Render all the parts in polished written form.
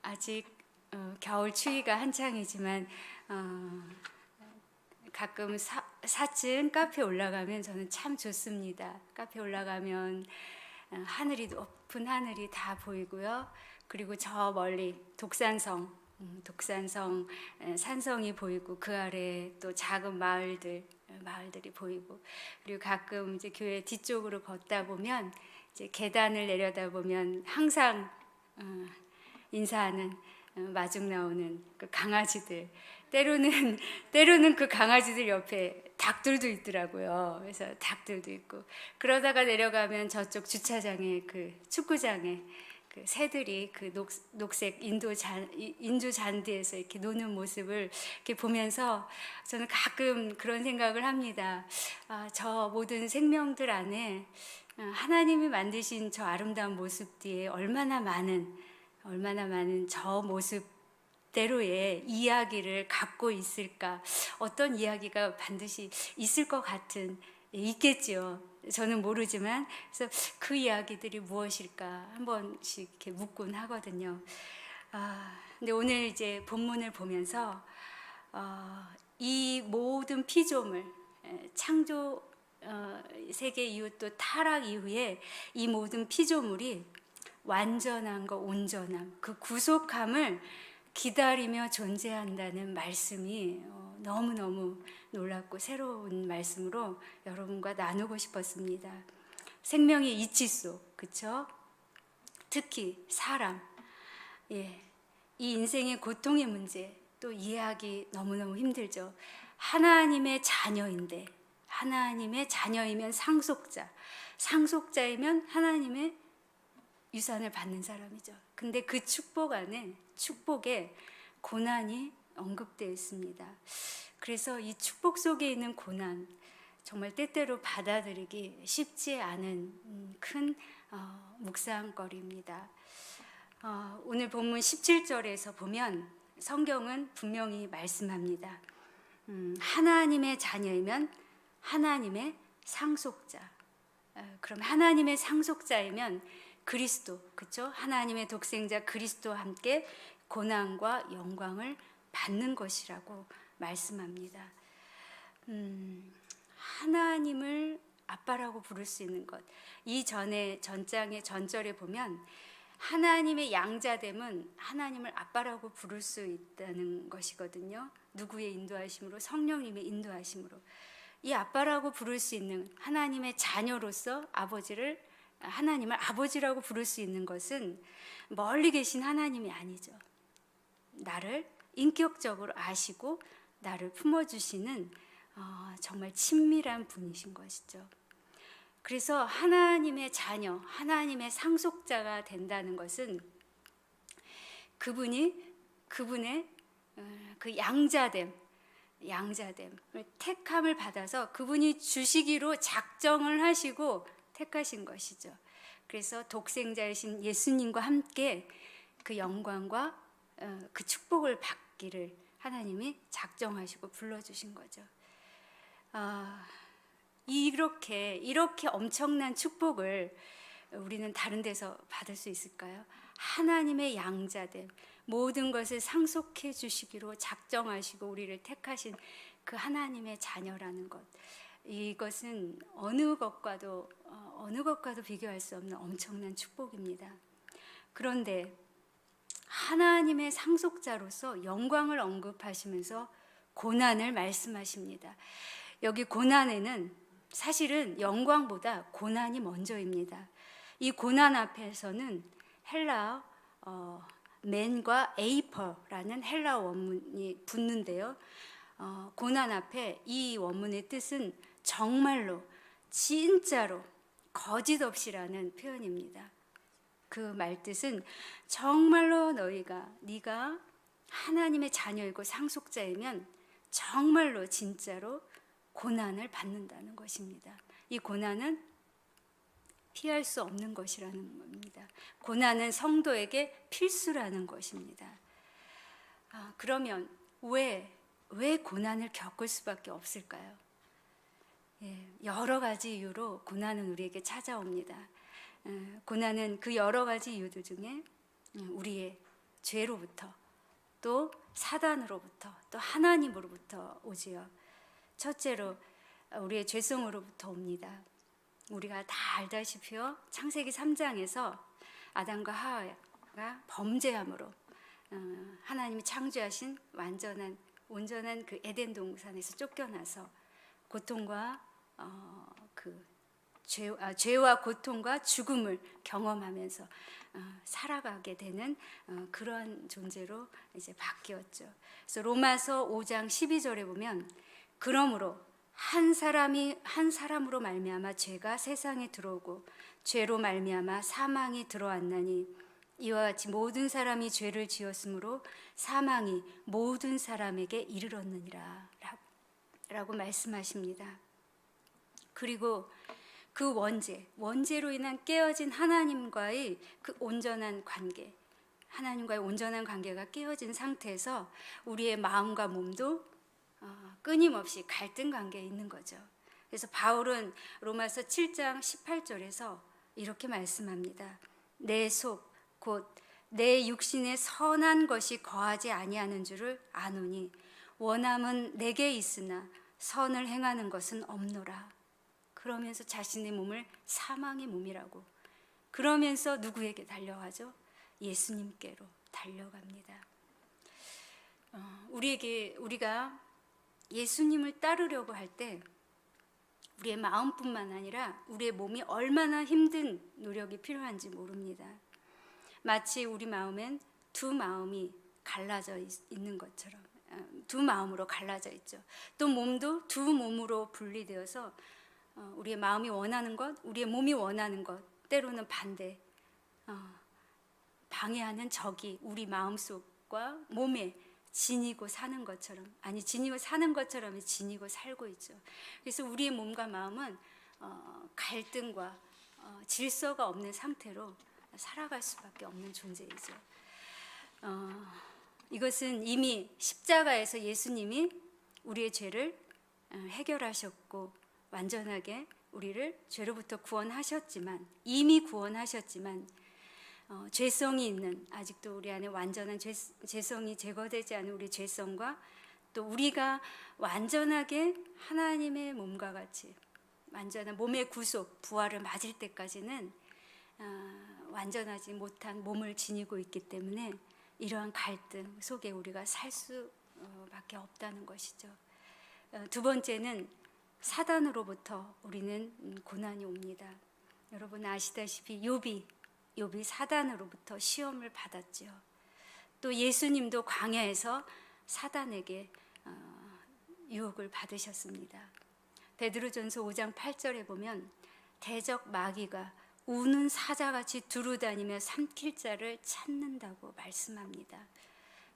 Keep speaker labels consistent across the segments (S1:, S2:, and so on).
S1: 아직 겨울 추위가 한창이지만 가끔 사층 카페 올라가면 저는 참 좋습니다. 카페 올라가면 하늘이 높은 하늘이 다 보이고요. 그리고 저 멀리 독산성 산성이 보이고 그 아래 또 작은 마을들이 보이고, 그리고 가끔 이제 교회 뒤쪽으로 걷다 보면 이제 계단을 내려다 보면 항상 인사하는 마중 나오는 그 강아지들, 때로는 그 강아지들 옆에 닭들도 있더라고요. 그래서 닭들도 있고, 그러다가 내려가면 저쪽 주차장에 그 축구장에 그 새들이 그 녹색 인조 잔디에서 이렇게 노는 모습을 이렇게 보면서 저는 가끔 그런 생각을 합니다. 저 모든 생명들 안에 하나님이 만드신 저 아름다운 모습 뒤에 얼마나 많은 저 모습대로의 이야기를 갖고 있을까? 어떤 이야기가 반드시 있을 것 같은, 있겠지요. 저는 모르지만, 그래서 그 이야기들이 무엇일까 한 번씩 이렇게 묻곤 하거든요. 근데 오늘 이제 본문을 보면서 이 모든 피조물, 창조 세계 이후 또 타락 이후에 이 모든 피조물이 완전함과 온전함, 그 구속함을 기다리며 존재한다는 말씀이 너무너무 놀랍고 새로운 말씀으로 여러분과 나누고 싶었습니다. 생명의 이치소, 그쵸? 특히 사람, 이 인생의 고통의 문제 또 이해하기 너무너무 힘들죠. 하나님의 자녀인데, 하나님의 자녀이면 상속자이면 하나님의 유산을 받는 사람이죠. 근데 그 축복에 고난이 언급되어 있습니다. 그래서 이 축복 속에 있는 고난, 정말 때때로 받아들이기 쉽지 않은 큰 묵상거리입니다. 오늘 본문 17절에서 보면 성경은 분명히 말씀합니다. 하나님의 자녀이면 하나님의 상속자. 그럼 하나님의 상속자이면 그리스도, 그렇죠? 하나님의 독생자 그리스도와 함께 고난과 영광을 받는 것이라고 말씀합니다. 하나님을 아빠라고 부를 수 있는 것. 이 전장의 전절에 보면 하나님의 양자됨은 하나님을 아빠라고 부를 수 있다는 것이거든요. 누구의 인도하심으로? 성령님의 인도하심으로. 이 아빠라고 부를 수 있는 하나님의 자녀로서 하나님을 아버지라고 부를 수 있는 것은 멀리 계신 하나님이 아니죠. 나를 인격적으로 아시고 나를 품어주시는 정말 친밀한 분이신 것이죠. 그래서 하나님의 자녀, 하나님의 상속자가 된다는 것은 그분의 그 양자됨을 택함을 받아서 그분이 주시기로 작정을 하시고 택하신 것이죠. 그래서 독생자이신 예수님과 함께 그 영광과 그 축복을 받기를 하나님이 작정하시고 불러주신 거죠. 이렇게 엄청난 축복을 우리는 다른 데서 받을 수 있을까요? 하나님의 양자됨, 모든 것을 상속해 주시기로 작정하시고 우리를 택하신 그 하나님의 자녀라는 것, 이것은 어느 것과도 비교할 수 없는 엄청난 축복입니다. 그런데 하나님의 상속자로서 영광을 언급하시면서 고난을 말씀하십니다. 여기 고난에는 사실은 영광보다 고난이 먼저입니다. 이 고난 앞에서는 헬라어 맨과 에이퍼라는 헬라어 원문이 붙는데요. 고난 앞에 이 원문의 뜻은 정말로, 진짜로, 거짓 없이라는 표현입니다. 그 말뜻은 정말로 네가 하나님의 자녀이고 상속자이면 정말로 진짜로 고난을 받는다는 것입니다. 이 고난은 피할 수 없는 것이라는 겁니다. 고난은 성도에게 필수라는 것입니다. 그러면 왜 고난을 겪을 수밖에 없을까요? 여러 가지 이유로 고난은 우리에게 찾아옵니다. 고난은 그 여러 가지 이유들 중에 우리의 죄로부터, 또 사단으로부터, 또 하나님으로부터 오지요. 첫째로 우리의 죄성으로부터 옵니다. 우리가 다 알다시피요, 창세기 3장에서 아담과 하와가 범죄함으로 하나님이 창조하신 온전한 그 에덴 동산에서 쫓겨나서 고통과 죄와 고통과 죽음을 경험하면서 살아가게 되는 그런 존재로 이제 바뀌었죠. 그래서 로마서 5장 12절에 보면, 그러므로 한 사람으로 말미암아 죄가 세상에 들어오고 죄로 말미암아 사망이 들어왔나니 이와 같이 모든 사람이 죄를 지었으므로 사망이 모든 사람에게 이르렀느니라 라고 말씀하십니다. 그리고 그 원죄로 인한 깨어진 하나님과의 그 온전한 관계, 하나님과의 온전한 관계가 깨어진 상태에서 우리의 마음과 몸도 끊임없이 갈등 관계에 있는 거죠. 그래서 바울은 로마서 7장 18절에서 이렇게 말씀합니다. 내 속 곧 내 육신에 선한 것이 거하지 아니하는 줄을 아노니 원함은 내게 있으나 선을 행하는 것은 없노라. 그러면서 자신의 몸을 사망의 몸이라고, 그러면서 누구에게 달려가죠? 예수님께로 달려갑니다. 우리가 예수님을 따르려고 할 때 우리의 마음뿐만 아니라 우리의 몸이 얼마나 힘든 노력이 필요한지 모릅니다. 마치 우리 마음엔 두 마음이 갈라져 있는 것처럼, 두 마음으로 갈라져 있죠. 또 몸도 두 몸으로 분리되어서 우리의 마음이 원하는 것, 우리의 몸이 원하는 것, 때로는 반대, 방해하는 적이 우리 마음속과 몸에 지니고 사는 것처럼, 지니고 사는 것처럼 지니고 살고 있죠. 그래서 우리의 몸과 마음은 갈등과 질서가 없는 상태로 살아갈 수밖에 없는 존재이죠. 이것은 이미 십자가에서 예수님이 우리의 죄를 해결하셨고 완전하게 우리를 죄로부터 이미 구원하셨지만 죄성이 있는, 아직도 우리 안에 완전한 죄성이 제거되지 않은 우리 죄성과, 또 우리가 완전하게 하나님의 몸과 같이 완전한 몸의 구속, 부활을 맞을 때까지는 완전하지 못한 몸을 지니고 있기 때문에 이러한 갈등 속에 우리가 살 수밖에 없다는 것이죠. 두 번째는 사단으로부터 우리는 고난이 옵니다. 여러분 아시다시피 욥이 사단으로부터 시험을 받았죠. 또 예수님도 광야에서 사단에게 유혹을 받으셨습니다. 베드로전서 5장 8절에 보면 대적 마귀가 우는 사자같이 두루다니며 삼킬 자를 찾는다고 말씀합니다.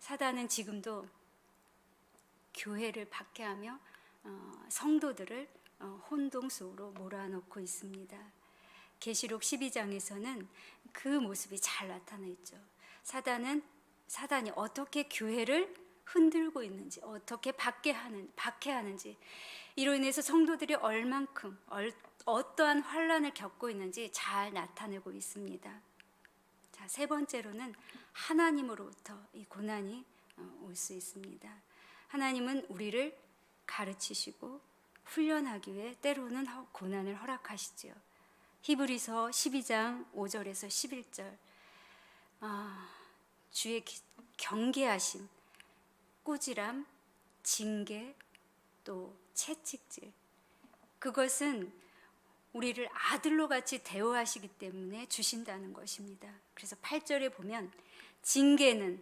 S1: 사단은 지금도 교회를 박해하며 성도들을 혼동 속으로 몰아넣고 있습니다. 계시록 12장에서는 그 모습이 잘 나타나 있죠. 사단이 어떻게 교회를 흔들고 있는지, 어떻게 박해하는지, 이로 인해서 성도들이 얼만큼 어떠한 환난을 겪고 있는지 잘 나타내고 있습니다. 자, 세 번째로는 하나님으로부터 이 고난이 올 수 있습니다. 하나님은 우리를 가르치시고 훈련하기 위해 때로는 고난을 허락하시지요. 히브리서 12장 5절에서 11절, 주의 경계하심, 꾸지람, 징계, 또 채찍질, 그것은 우리를 아들로 같이 대우하시기 때문에 주신다는 것입니다. 그래서 8절에 보면 징계는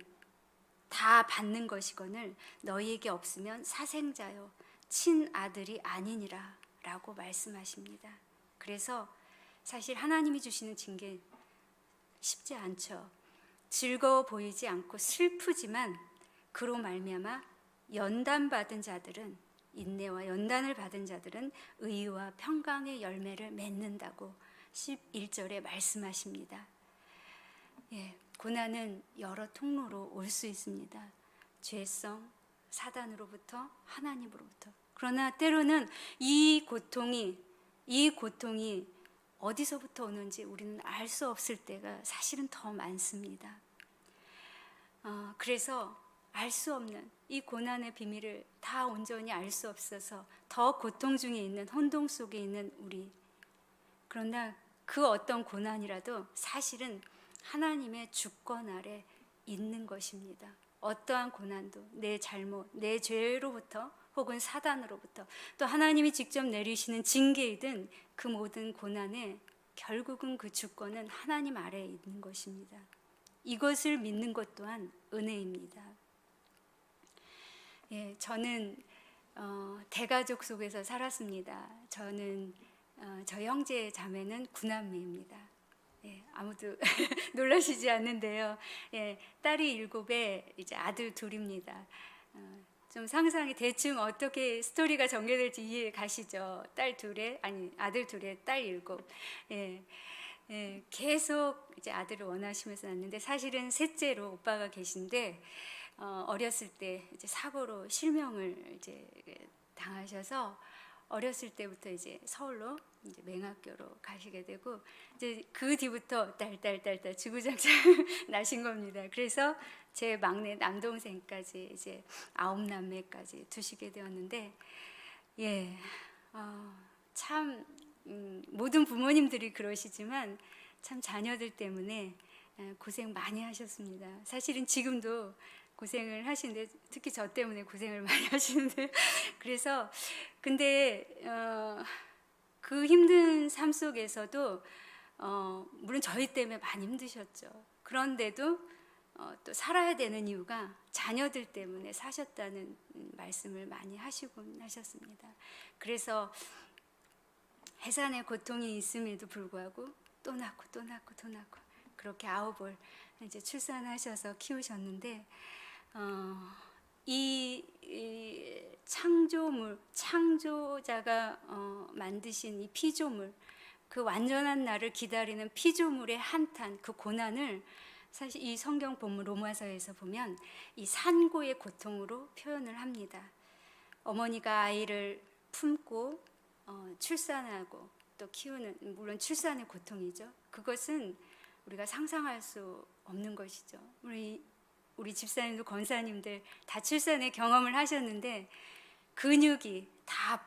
S1: 다 받는 것이거늘 너희에게 없으면 사생자요 친아들이 아니니라 라고 말씀하십니다. 그래서 사실 하나님이 주시는 징계 쉽지 않죠. 즐거워 보이지 않고 슬프지만 그로 말미암아 연단받은 자들은, 인내와 연단을 받은 자들은 의와 평강의 열매를 맺는다고 11절에 말씀하십니다. 고난은 여러 통로로 올 수 있습니다. 죄성, 사단으로부터, 하나님으로부터. 그러나 때로는 이 고통이 어디서부터 오는지 우리는 알 수 없을 때가 사실은 더 많습니다. 그래서 알 수 없는 이 고난의 비밀을 다 온전히 알 수 없어서 더 고통 중에 있는 혼동 속에 있는 우리. 그러나 그 어떤 고난이라도 사실은 하나님의 주권 아래 있는 것입니다. 어떠한 고난도 내 잘못, 내 죄로부터 혹은 사단으로부터 또 하나님이 직접 내리시는 징계이든 그 모든 고난에 결국은 그 주권은 하나님 아래에 있는 것입니다. 이것을 믿는 것 또한 은혜입니다. 예, 저는 대가족 속에서 살았습니다. 저는 저 형제 자매는 9남매입니다. 예, 아무도 놀라시지 않는데요. 예, 딸이 7에 이제 아들 2입니다. 좀 상상이 대충 어떻게 스토리가 전개될지 이해 가시죠? 딸 2에 아니 아들 2에 딸 7. 예. 예, 계속 이제 아들을 원하시면서 낳는데 사실은 셋째로 오빠가 계신데 어렸을 때 이제 사고로 실명을 이제 당하셔서 어렸을 때부터 이제 서울로 이제 맹학교로 가시게 되고 이제 그 뒤부터 딸 주구장창 나신 겁니다. 그래서 제 막내 남동생까지 이제 9남매까지 두시게 되었는데 예, 참 모든 부모님들이 그러시지만 참 자녀들 때문에 고생 많이 하셨습니다. 사실은 지금도 고생을 하시는데 특히 저 때문에 고생을 많이 하시는데 그래서 근데 그 힘든 삶 속에서도 물론 저희 때문에 많이 힘드셨죠. 그런데도 또 살아야 되는 이유가 자녀들 때문에 사셨다는 말씀을 많이 하시곤 하셨습니다. 그래서 해산의 고통이 있음에도 불구하고 또 낳고 그렇게 9을 이제 출산하셔서 키우셨는데 이 창조자가 만드신 이 피조물, 그 완전한 나를 기다리는 피조물의 한탄, 그 고난을 사실 이 성경 본문 로마서에서 보면 이 산고의 고통으로 표현을 합니다. 어머니가 아이를 품고 출산하고 또 키우는, 물론 출산의 고통이죠. 그것은 우리가 상상할 수 없는 것이죠. 우리 집사님도 권사님들 다 출산의 경험을 하셨는데 근육이 다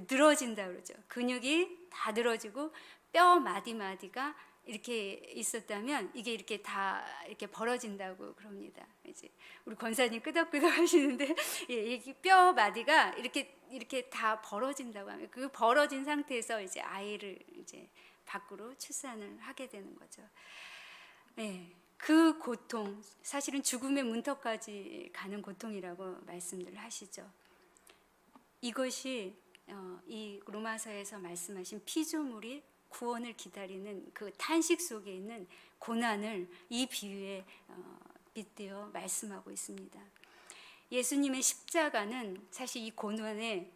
S1: 늘어진다 그러죠. 근육이 다 늘어지고 뼈 마디마디가 이렇게 있었다면 이게 이렇게 다 이렇게 벌어진다고 그럽니다. 이제 우리 권사님 끄덕끄덕 하시는데 이 뼈 마디가 이렇게 다 벌어진다고 하면 그 벌어진 상태에서 이제 아이를 이제 밖으로 출산을 하게 되는 거죠. 네, 그 고통 사실은 죽음의 문턱까지 가는 고통이라고 말씀들 하시죠. 이것이 이 로마서에서 말씀하신 피조물이 구원을 기다리는 그 탄식 속에 있는 고난을 이 비유에 빗대어 말씀하고 있습니다. 예수님의 십자가는 사실 이 고난의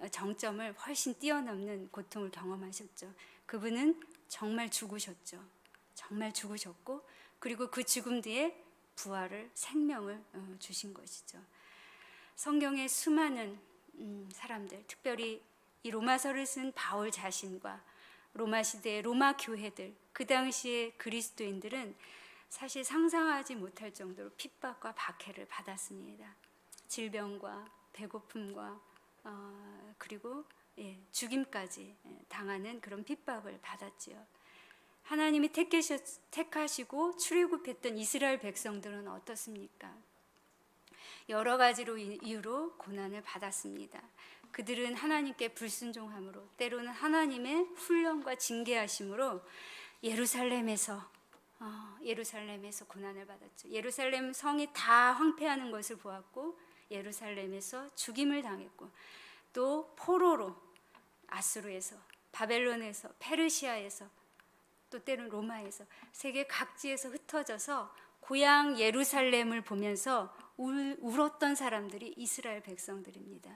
S1: 정점을 훨씬 뛰어넘는 고통을 경험하셨죠. 그분은 정말 죽으셨죠. 정말 죽으셨고 그리고 그 죽음 뒤에 부활을 생명을 주신 것이죠. 성경의 수많은 사람들, 특별히 이 로마서를 쓴 바울 자신과 로마 시대의 로마 교회들, 그 당시의 그리스도인들은 사실 상상하지 못할 정도로 핍박과 박해를 받았습니다. 질병과 배고픔과 그리고 죽임까지 당하는 그런 핍박을 받았지요. 하나님이 택하시고 출애굽했던 이스라엘 백성들은 어떻습니까? 여러 가지로 이유로 고난을 받았습니다. 그들은 하나님께 불순종함으로 때로는 하나님의 훈련과 징계하심으로 예루살렘에서 고난을 받았죠. 예루살렘 성이 다 황폐하는 것을 보았고 예루살렘에서 죽임을 당했고 또 포로로 아수르에서 바벨론에서 페르시아에서 또 때로는 로마에서 세계 각지에서 흩어져서 고향 예루살렘을 보면서 울었던 사람들이 이스라엘 백성들입니다.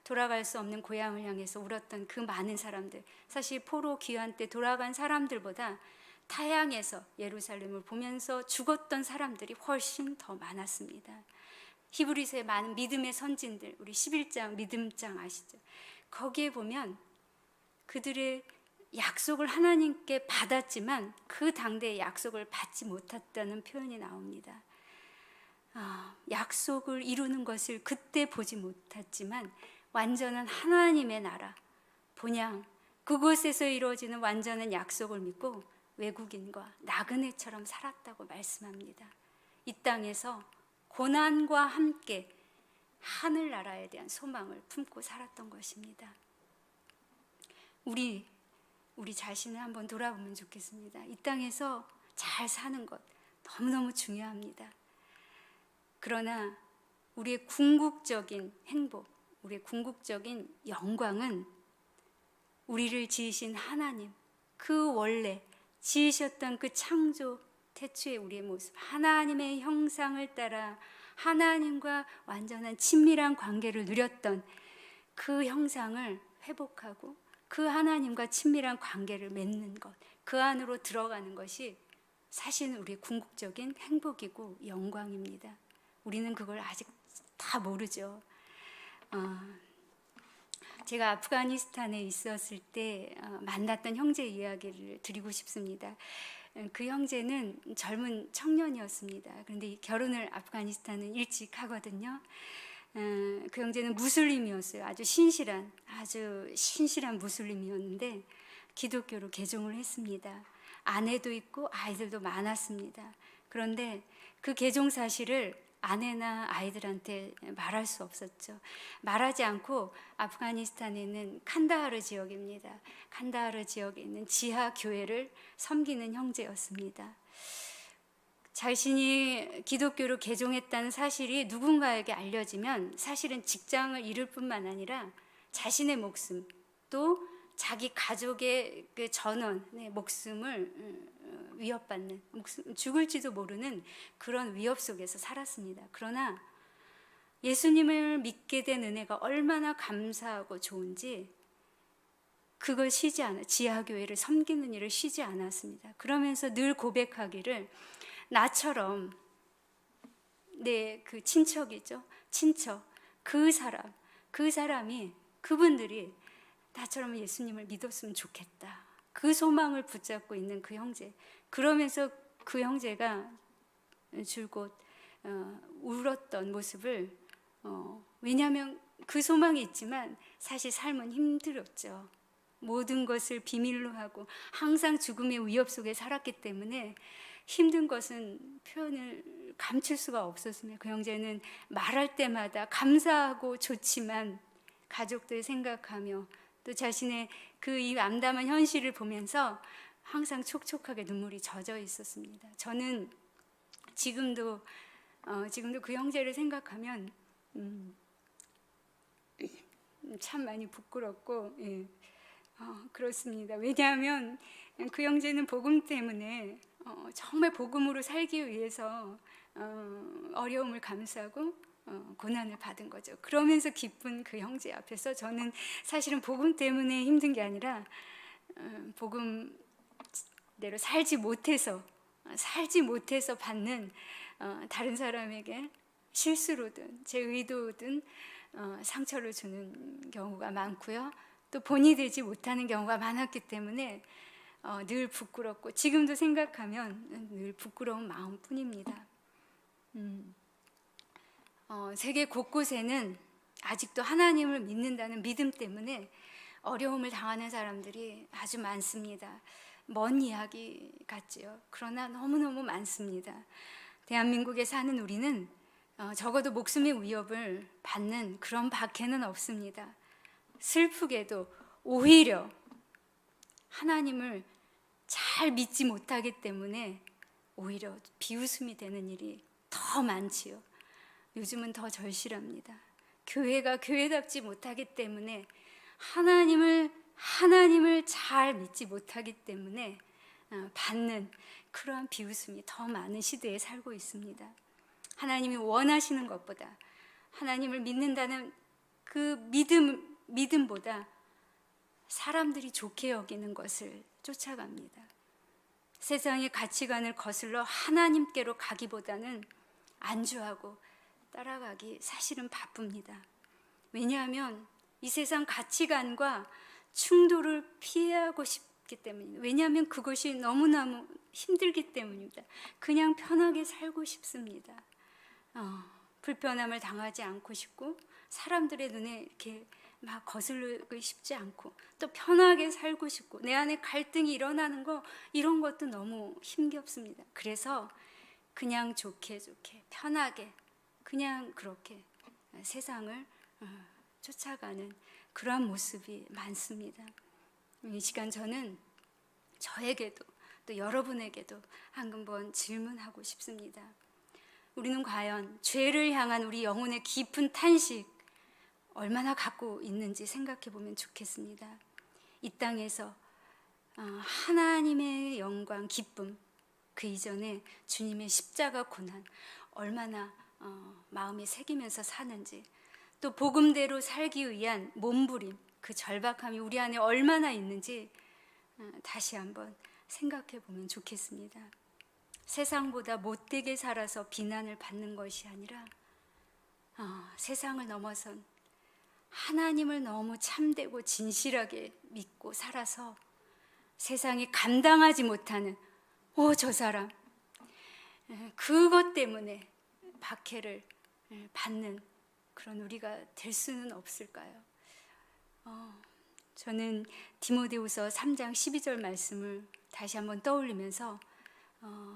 S1: 돌아갈 수 없는 고향을 향해서 울었던 그 많은 사람들, 사실 포로 귀환 때 돌아간 사람들보다 타향에서 예루살렘을 보면서 죽었던 사람들이 훨씬 더 많았습니다. 히브리서의 많은 믿음의 선진들, 우리 11장 믿음장 아시죠? 거기에 보면 그들의 약속을 하나님께 받았지만 그 당대에 약속을 받지 못했다는 표현이 나옵니다. 약속을 이루는 것을 그때 보지 못했지만 완전한 하나님의 나라, 본향, 그곳에서 이루어지는 완전한 약속을 믿고 외국인과 나그네처럼 살았다고 말씀합니다. 이 땅에서 고난과 함께 하늘나라에 대한 소망을 품고 살았던 것입니다. 우리 자신을 한번 돌아보면 좋겠습니다. 이 땅에서 잘 사는 것 너무너무 중요합니다. 그러나 우리의 궁극적인 행복, 우리의 궁극적인 영광은 우리를 지으신 하나님, 그 원래 지으셨던 그 창조 태초의 우리의 모습, 하나님의 형상을 따라 하나님과 완전한 친밀한 관계를 누렸던 그 형상을 회복하고 그 하나님과 친밀한 관계를 맺는 것, 그 안으로 들어가는 것이 사실은 우리의 궁극적인 행복이고 영광입니다. 우리는 그걸 아직 다 모르죠. 제가 아프가니스탄에 있었을 때 만났던 형제 이야기를 드리고 싶습니다. 그 형제는 젊은 청년이었습니다. 그런데 결혼을 아프가니스탄은 일찍 하거든요. 그 형제는 무슬림이었어요. 아주 신실한 무슬림이었는데 기독교로 개종을 했습니다. 아내도 있고 아이들도 많았습니다. 그런데 그 개종 사실을 아내나 아이들한테 말할 수 없었죠. 말하지 않고 아프가니스탄에 있는 칸다하르 지역입니다. 칸다하르 지역에 있는 지하 교회를 섬기는 형제였습니다. 자신이 기독교로 개종했다는 사실이 누군가에게 알려지면 사실은 직장을 잃을 뿐만 아니라 자신의 목숨, 또 자기 가족의 그 전원의 목숨을 위협받는, 죽을지도 모르는 그런 위협 속에서 살았습니다. 그러나 예수님을 믿게 된 은혜가 얼마나 감사하고 좋은지 그걸 지하교회를 섬기는 일을 쉬지 않았습니다. 그러면서 늘 고백하기를 나처럼 내 그 친척이죠. 친척, 그분들이 나처럼 예수님을 믿었으면 좋겠다. 그 소망을 붙잡고 있는 그 형제. 그러면서 그 형제가 줄곧 울었던 모습을 왜냐하면 그 소망이 있지만 사실 삶은 힘들었죠. 모든 것을 비밀로 하고 항상 죽음의 위협 속에 살았기 때문에 힘든 것은 표현을 감출 수가 없었으며 그 형제는 말할 때마다 감사하고 좋지만 가족들 생각하며 또 자신의 그 이 암담한 현실을 보면서 항상 촉촉하게 눈물이 젖어 있었습니다. 저는 지금도 그 형제를 생각하면 참 많이 부끄럽고 그렇습니다. 왜냐하면 그 형제는 복음 때문에 정말 복음으로 살기 위해서 어려움을 감수하고 고난을 받은 거죠. 그러면서 기쁜 그 형제 앞에서 저는 사실은 복음 때문에 힘든 게 아니라 복음대로 살지 못해서 받는 다른 사람에게 실수로든 제 의도든 상처를 주는 경우가 많고요. 또 본이 되지 못하는 경우가 많았기 때문에 늘 부끄럽고 지금도 생각하면 늘 부끄러운 마음뿐입니다. 세계 곳곳에는 아직도 하나님을 믿는다는 믿음 때문에 어려움을 당하는 사람들이 아주 많습니다. 먼 이야기 같지요. 그러나 너무너무 많습니다. 대한민국에 사는 우리는 적어도 목숨의 위협을 받는 그런 박해는 없습니다. 슬프게도 오히려 하나님을 잘 믿지 못하기 때문에 오히려 비웃음이 되는 일이 더 많지요. 요즘은 더 절실합니다. 교회가 교회답지 못하기 때문에 하나님을 잘 믿지 못하기 때문에 받는 그러한 비웃음이 더 많은 시대에 살고 있습니다. 하나님이 원하시는 것보다 하나님을 믿는다는 그 믿음보다 사람들이 좋게 여기는 것을 쫓아갑니다. 세상의 가치관을 거슬러 하나님께로 가기보다는 안주하고 따라가기 사실은 바쁩니다. 왜냐하면 이 세상 가치관과 충돌을 피하고 없기 때문입니다. 왜냐하면 그것이 너무너무 힘들기 때문입니다. 그냥 편하게 살고 싶습니다. 불편함을 당하지 않고 싶고 사람들의 눈에 이렇게 막 거슬리고 싶지 않고 또 편하게 살고 싶고 내 안에 갈등이 일어나는 거 이런 것도 너무 힘겹습니다. 그래서 그냥 좋게 편하게 그냥 그렇게 세상을 쫓아가는 그러한 모습이 많습니다. 이 시간 저는 저에게도 또 여러분에게도 한번 질문하고 싶습니다. 우리는 과연 죄를 향한 우리 영혼의 깊은 탄식 얼마나 갖고 있는지 생각해 보면 좋겠습니다. 이 땅에서 하나님의 영광, 기쁨, 그 이전에 주님의 십자가 고난 얼마나 마음에 새기면서 사는지, 또 복음대로 살기 위한 몸부림, 그 절박함이 우리 안에 얼마나 있는지 다시 한번 생각해 보면 좋겠습니다. 세상보다 못되게 살아서 비난을 받는 것이 아니라 세상을 넘어선 하나님을 너무 참되고 진실하게 믿고 살아서 세상이 감당하지 못하는 저 사람, 그것 때문에 박해를 받는 그런 우리가 될 수는 없을까요? 저는 디모데후서 3장 12절 말씀을 다시 한번 떠올리면서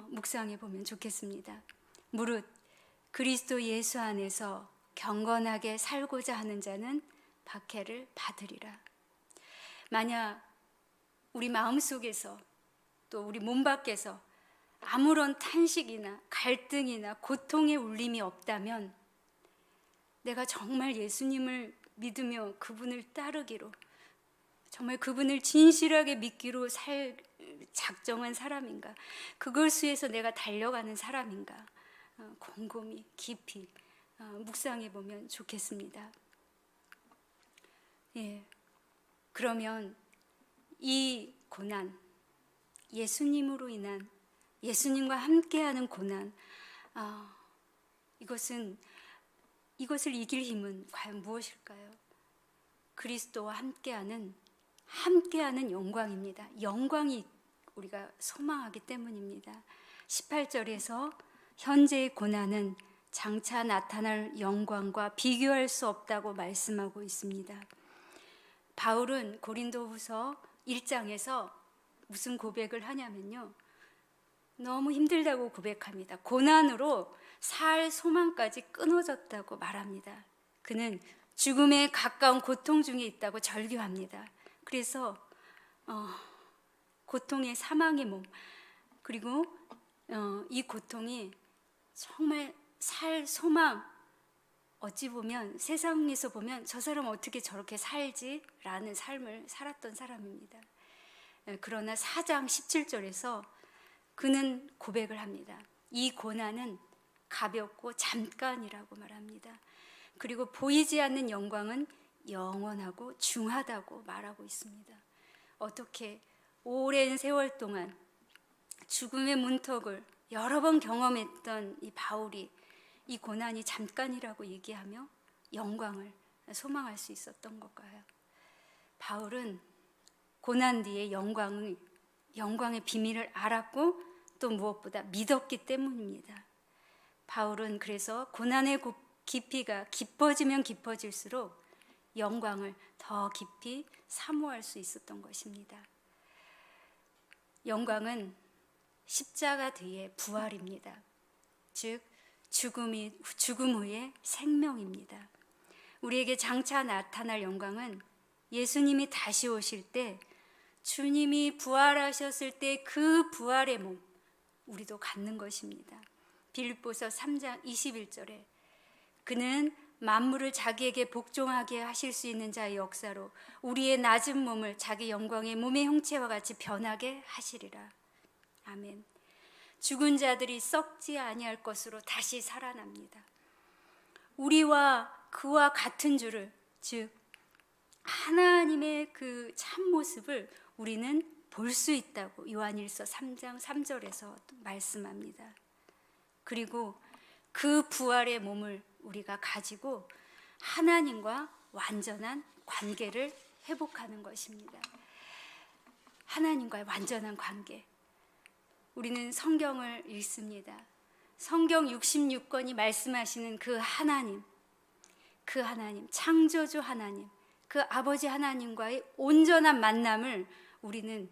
S1: 묵상해 보면 좋겠습니다. 무릇 그리스도 예수 안에서 경건하게 살고자 하는 자는 박해를 받으리라. 만약 우리 마음속에서 또 우리 몸 밖에서 아무런 탄식이나 갈등이나 고통의 울림이 없다면 내가 정말 예수님을 믿으며 그분을 따르기로, 정말 그분을 진실하게 믿기로 살 작정한 사람인가, 그것을 위해서 내가 달려가는 사람인가, 곰곰이 깊이 묵상해 보면 좋겠습니다. 그러면 이 고난, 예수님으로 인한, 예수님과 함께하는 고난, 이것을 이길 힘은 과연 무엇일까요? 그리스도와 함께하는 영광입니다. 영광이 우리가 소망하기 때문입니다. 18절에서 현재의 고난은 장차 나타날 영광과 비교할 수 없다고 말씀하고 있습니다. 바울은 고린도후서 1장에서 무슨 고백을 하냐면요, 너무 힘들다고 고백합니다. 고난으로 살 소망까지 끊어졌다고 말합니다. 그는 죽음에 가까운 고통 중에 있다고 절규합니다. 그래서 고통의 사망의 몸, 그리고 이 고통이 정말 살 소망, 어찌 보면 세상에서 보면 저 사람 어떻게 저렇게 살지? 라는 삶을 살았던 사람입니다. 그러나 4장 17절에서 그는 고백을 합니다. 이 고난은 가볍고 잠깐이라고 말합니다. 그리고 보이지 않는 영광은 영원하고 중하다고 말하고 있습니다. 어떻게 오랜 세월 동안 죽음의 문턱을 여러 번 경험했던 이 바울이 이 고난이 잠깐이라고 얘기하며 영광을 소망할 수 있었던 걸까요? 바울은 고난 뒤에 영광의 비밀을 알았고 또 무엇보다 믿었기 때문입니다. 바울은 그래서 고난의 깊이가 깊어지면 깊어질수록 영광을 더 깊이 사모할 수 있었던 것입니다. 영광은 십자가 뒤에 부활입니다. 즉 죽음 후의 생명입니다. 우리에게 장차 나타날 영광은 예수님이 다시 오실 때, 주님이 부활하셨을 때 그 부활의 몸 우리도 갖는 것입니다. 빌립보서 3장 21절에 그는 만물을 자기에게 복종하게 하실 수 있는 자의 역사로 우리의 낮은 몸을 자기 영광의 몸의 형체와 같이 변하게 하시리라. 아멘. 죽은 자들이 썩지 아니할 것으로 다시 살아납니다. 우리와 그와 같은 줄을, 즉 하나님의 그 참모습을 우리는 볼 수 있다고 요한일서 3장 3절에서 말씀합니다. 그리고 그 부활의 몸을 우리가 가지고 하나님과 완전한 관계를 회복하는 것입니다. 하나님과의 완전한 관계. 우리는 성경을 읽습니다. 성경 66권이 말씀하시는 그 하나님, 창조주 하나님, 그 아버지 하나님과의 온전한 만남을 우리는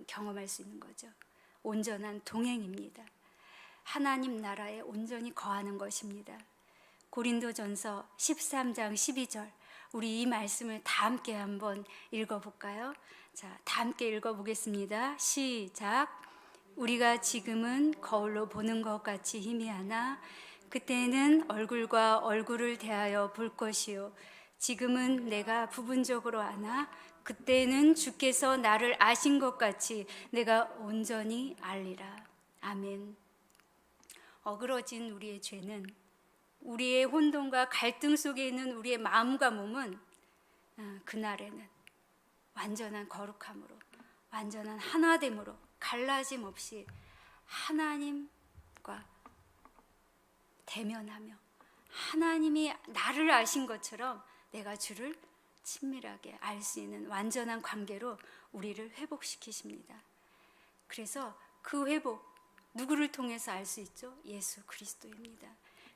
S1: 경험할 수 있는 거죠. 온전한 동행입니다. 하나님 나라에 온전히 거하는 것입니다. 고린도전서 13장 12절, 우리 이 말씀을 다 함께 한번 읽어볼까요? 자, 다 함께 읽어보겠습니다. 시작. 우리가 지금은 거울로 보는 것 같이 희미하나 그때는 얼굴과 얼굴을 대하여 볼 것이요, 지금은 내가 부분적으로 아나 그때는 주께서 나를 아신 것 같이 내가 온전히 알리라. 아멘. 어그러진 우리의 죄는, 우리의 혼돈과 갈등 속에 있는 우리의 마음과 몸은 그날에는 완전한 거룩함으로, 완전한 하나됨으로 갈라짐 없이 하나님과 대면하며 하나님이 나를 아신 것처럼 내가 주를 친밀하게 알 수 있는 완전한 관계로 우리를 회복시키십니다. 그래서 그 회복, 누구를 통해서 알 수 있죠? 예수 그리스도입니다.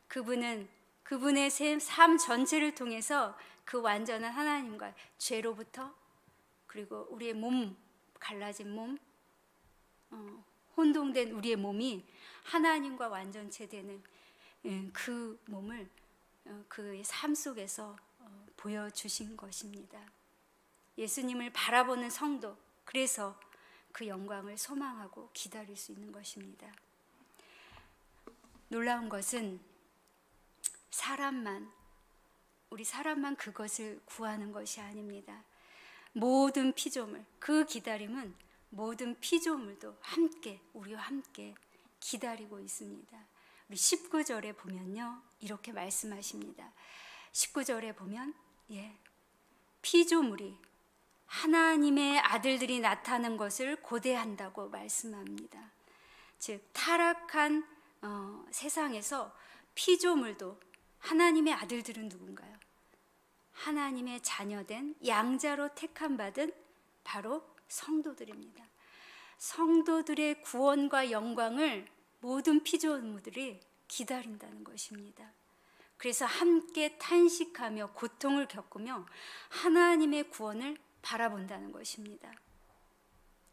S1: 그분의 삶 전체를 통해서 그 완전한 하나님과 죄로부터, 그리고 우리의 몸, 갈라진 몸, 혼동된 우리의 몸이 하나님과 완전체 되는 그 몸을 그의 삶 속에서 보여주신 것입니다. 예수님을 바라보는 성도, 그래서 그 영광을 소망하고 기다릴 수 있는 것입니다. 놀라운 것은 우리 사람만 그것을 구하는 것이 아닙니다. 모든 피조물, 그 기다림은 모든 피조물도 함께, 우리와 함께 기다리고 있습니다. 우리 19절에 보면요, 이렇게 말씀하십니다. 19절에 보면 피조물이 하나님의 아들들이 나타나는 것을 고대한다고 말씀합니다. 즉 타락한 세상에서 피조물도, 하나님의 아들들은 누군가요? 하나님의 자녀된 양자로 택함 받은 바로 성도들입니다. 성도들의 구원과 영광을 모든 피조물들이 기다린다는 것입니다. 그래서 함께 탄식하며 고통을 겪으며 하나님의 구원을 바라본다는 것입니다.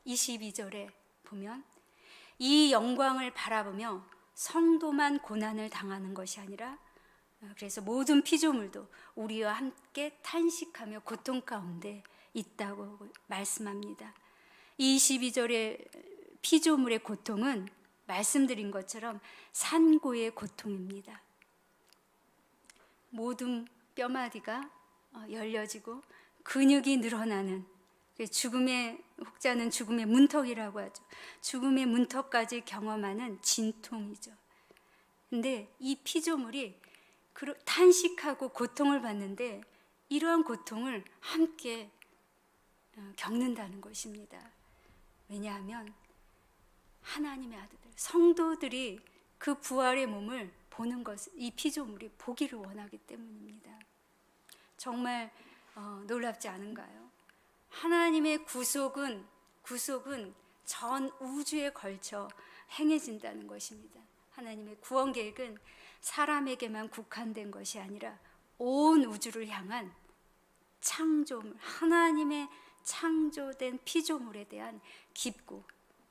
S1: 22절에 보면 이 영광을 바라보며 성도만 고난을 당하는 것이 아니라, 그래서 모든 피조물도 우리와 함께 탄식하며 고통 가운데 있다고 말씀합니다. 22절의 피조물의 고통은 말씀드린 것처럼 산고의 고통입니다. 모든 뼈마디가 열려지고 근육이 늘어나는, 죽음의 혹자는 죽음의 문턱이라고 하죠. 죽음의 문턱까지 경험하는 진통이죠. 근데 이 피조물이 탄식하고 고통을 받는데 이러한 고통을 함께 겪는다는 것입니다. 왜냐하면 하나님의 아들들, 성도들이 그 부활의 몸을 보는 것을 이 피조물이 보기를 원하기 때문입니다. 정말 놀랍지 않은가요? 하나님의 구속은 전 우주에 걸쳐 행해진다는 것입니다. 하나님의 구원 계획은 사람에게만 국한된 것이 아니라 온 우주를 향한 창조물, 하나님의 창조된 피조물에 대한 깊고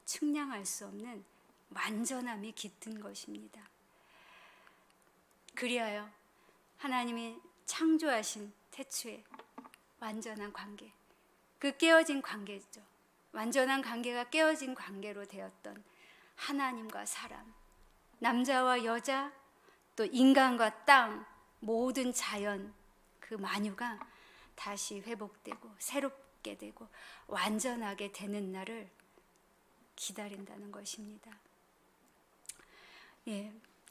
S1: 측량할 수 없는 완전함이 깃든 것입니다. 그리하여 하나님이 창조하신 태초의 완전한 관계, 그 깨어진 관계죠. 완전한 관계가 깨어진 관계로 되었던 하나님과 사람, 남자와 여자, 또 인간과 땅, 모든 자연, 그 만유가 다시 회복되고 새롭게 되고 완전하게 되는 날을 기다린다는 것입니다.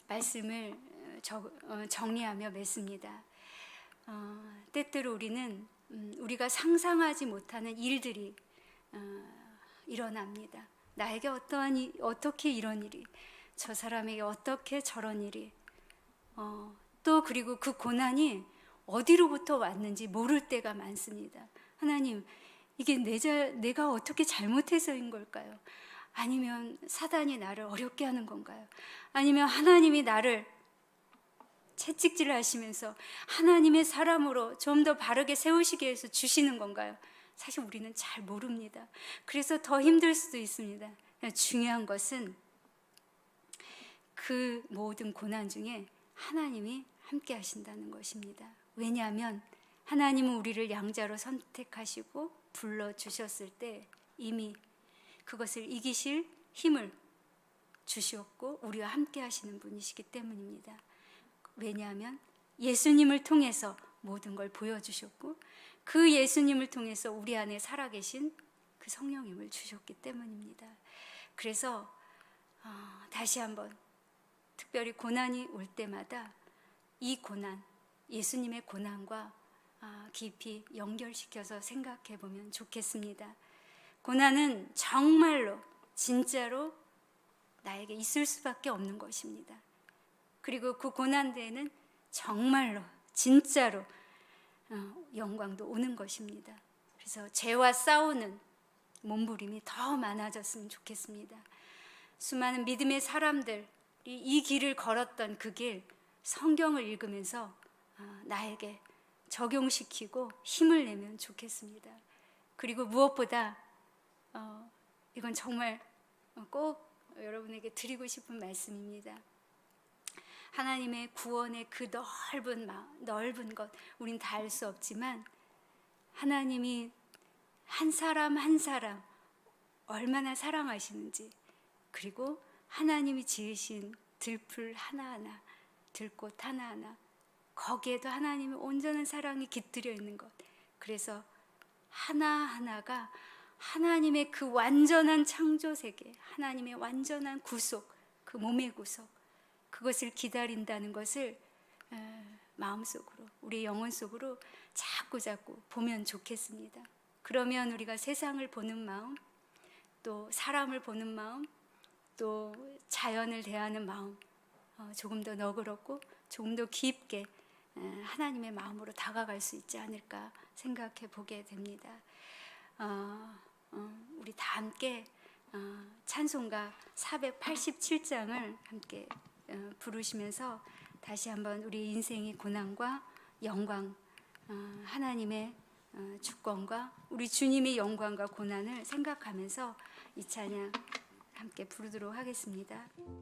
S1: 말씀을 정리하며 맺습니다. 때때로 우리는 우리가 상상하지 못하는 일들이 일어납니다. 나에게 어떻게 이런 일이, 저 사람에게 어떻게 저런 일이, 또 그리고 그 고난이 어디로부터 왔는지 모를 때가 많습니다. 하나님, 이게 내가 어떻게 잘못해서인 걸까요? 아니면 사단이 나를 어렵게 하는 건가요? 아니면 하나님이 나를 채찍질 하시면서 하나님의 사람으로 좀 더 바르게 세우시기 위해서 주시는 건가요? 사실 우리는 잘 모릅니다. 그래서 더 힘들 수도 있습니다. 중요한 것은 그 모든 고난 중에 하나님이 함께 하신다는 것입니다. 왜냐하면 하나님은 우리를 양자로 선택하시고 불러주셨을 때 이미 그것을 이기실 힘을 주셨고 우리와 함께 하시는 분이시기 때문입니다. 왜냐하면 예수님을 통해서 모든 걸 보여주셨고 그 예수님을 통해서 우리 안에 살아계신 그 성령님을 주셨기 때문입니다. 그래서 다시 한번 특별히 고난이 올 때마다 이 고난, 예수님의 고난과 깊이 연결시켜서 생각해 보면 좋겠습니다. 고난은 정말로 진짜로 나에게 있을 수밖에 없는 것입니다. 그리고 그 고난대에는 정말로 진짜로 영광도 오는 것입니다. 그래서 죄와 싸우는 몸부림이 더 많아졌으면 좋겠습니다. 수많은 믿음의 사람들이 이 길을 걸었던 그 길, 성경을 읽으면서 나에게 적용시키고 힘을 내면 좋겠습니다. 그리고 무엇보다 이건 정말 꼭 여러분에게 드리고 싶은 말씀입니다. 하나님의 구원의 그 넓은 것 우린 다 알 수 없지만 하나님이 한 사람 한 사람 얼마나 사랑하시는지, 그리고 하나님이 지으신 들풀 하나하나, 들꽃 하나하나, 거기에도 하나님의 온전한 사랑이 깃들여 있는 것, 그래서 하나하나가 하나님의 그 완전한 창조세계, 하나님의 완전한 구속, 그 몸의 구속, 그것을 기다린다는 것을 마음속으로, 우리 영혼 속으로 자꾸 보면 좋겠습니다. 그러면 우리가 세상을 보는 마음, 또 사람을 보는 마음, 또 자연을 대하는 마음 조금 더 너그럽고 조금 더 깊게 하나님의 마음으로 다가갈 수 있지 않을까 생각해 보게 됩니다. 우리 다 함께 찬송가 487장을 함께 부르시면서 다시 한번 우리 인생의 고난과 영광, 하나님의 주권과 우리 주님의 영광과 고난을 생각하면서 이 찬양 함께 부르도록 하겠습니다.